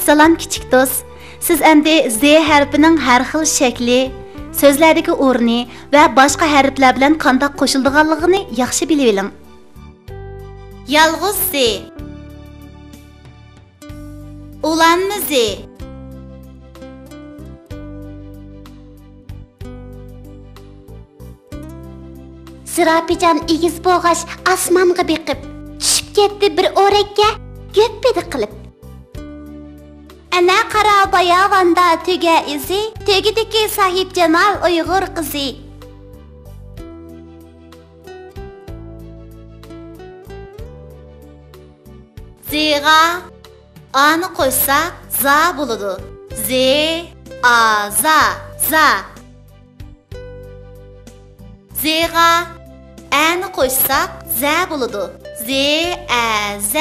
Assalom kichik do'st. Siz endi Z harfining har xil shakli, so'zlardagi o'rni va boshqa harflar bilan qanday qo'shilganligini yaxshi bilib oling. Yolg'iz Z, ulanma Z, Zirapijon egiz bo'g'ash osmonga beqib, tushib ketdi bir o'rakka, göppedi qilib. Ana qara bayavanda tüge izi, tügideki sahip Cemal Uyghur kızı. Z'ga A'nı koysak za buludu. Z, A, za. Z'ga A'nı koysak z buludu. Z, A, z.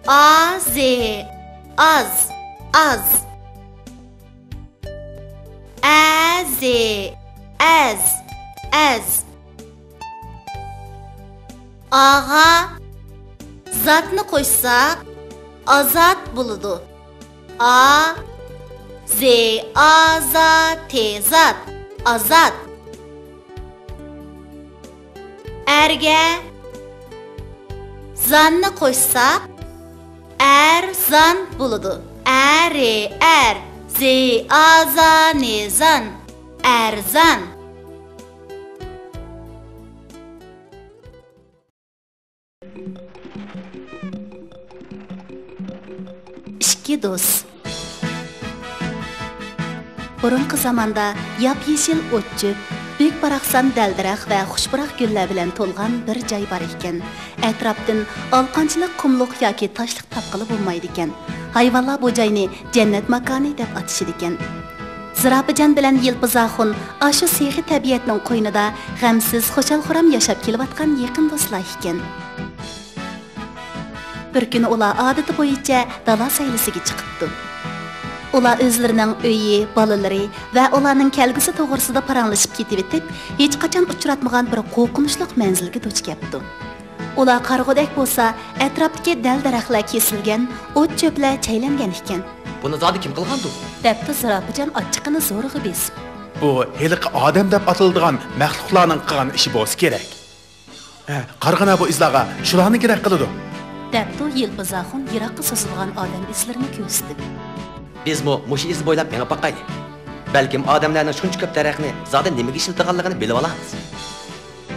Az, az. Az. Ağa zatını koysak azat buludu. A, Z, azat, tezat, azat. Erge zanını koysak erzan buludu. Er, Z, azan, zan, erzan. İki dost. Burunqi zamanda yap-yeşil o'tchib, büyük baraqsan daldirax va xushburaq gullar bilan to'lgan bir joy bor ekan. Atrofdan olqonchilik qumluq yoki toshliq topqili bo'lmaydi ekan. Hayvonlar bu joyni jannat makoni deb atishadi ekan. Zirapijon bilan Yilpizaxun ashu sehi tabiatning qo'ynida g'amsiz, xo'shal-xuram yashab kelayotgan yaqin do'stlar ekan. Bir kuni ular odati bo'yicha dala saylisiga chiqibdi. Ular o'zlarining uyi, bolalari va ularning kelgusi to'g'risida paranglashib ketib etib, hech qachon uchratmagan bir qo'rqinchli manzilga duch kelibdi. Ular qarg'udek bo'lsa, atrofdagi dal-daraxtlar kesilgan, o't-cho'plar chaylangan ekan. Buni zodi kim qilgandi? Debdi Zirapijon ochiqini zo'rg'i besib. Bu heliqi odam deb atiladigan maxluqlarning qilgan ishi bo'lsa kerak. Qarg'ana bu izlarga shularni kerak qiladi. Debdi Yilpizaxun yiroqqa so'zilgan odam izlarini ko'rsatib. Biz mushi iz bo'ylab mengib boqaylik. Balkim odamlarning shuncha ko'p daraxtni zodi nimaga ishiltirganligini bilib olamiz.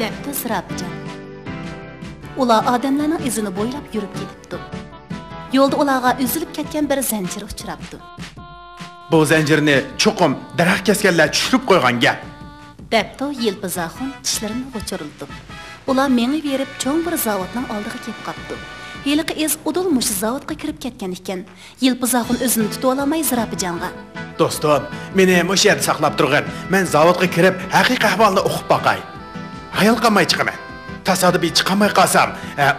Debdi Zirapijon. Ular odamlarning izini bo'ylab yurib ketibdi. Yo'lda ularga uzilib ketgan bir zanjir uchrabdi. Bu zanjirni cho'qim daraxt kesganlar tushirib qo'ygan gap. Debdi Yilpizaxun tishlarini g'o'chirildi. Ular mengib berib cho'ng bir zavodning oldiga kelib qoldi. Heliqi iz udul mush zavodga kirib ketgan ekan. Yilpizaxun o'zini tuta olmay Zirapijonga: "Do'stim, meni mush yerda saqlab turg'in. Men zavodga kirib, haqiqiy ahvolni o'qib boqay. Hayal qilmay chiqaman. Tasodifiy chiqamay qolsam,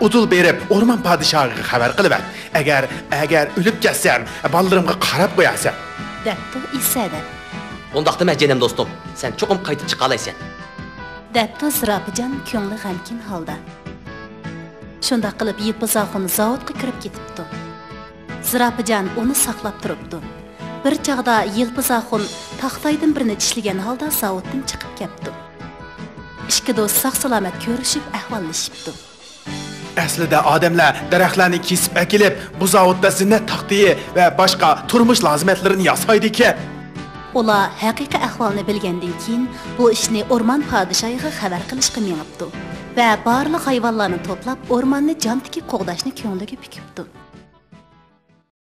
udul berib o'rmon podshohiga xabar qilaman. Agar o'lib ketsam, bolalarimga qarab qo'yasan." Debdi Isada. Undaqda men jenim do'stim, sen cho'qim qaytib chiqa olaysan. Debdi Zirapijon ko'ngli g'amkin holda. Shunda qilib Yilpizaxun zavodga kirib ketibdi. Zirapijon uni saqlab turibdi. Bir chaqda Yilpizaxun taxtaydan birini tishlagan holda zavoddan chiqib ketdi. Ikki do'st sog'-salomat ko'rishib ahvollashibdi. Aslida odamlar daraxtlarni kesib akilib, bu zavodda zinnat taxtiyi va boshqa turmush lozimatlarini yasaydi ekan. Ular haqiqiy ahvolni bilgandan keyin bu ishni o'rmon podshohiga xabar qilishga mengibdi va barliq hayvonlarni to'plab o'rmonni jon tikib qo'g'dashni ko'ngliga bukibdi.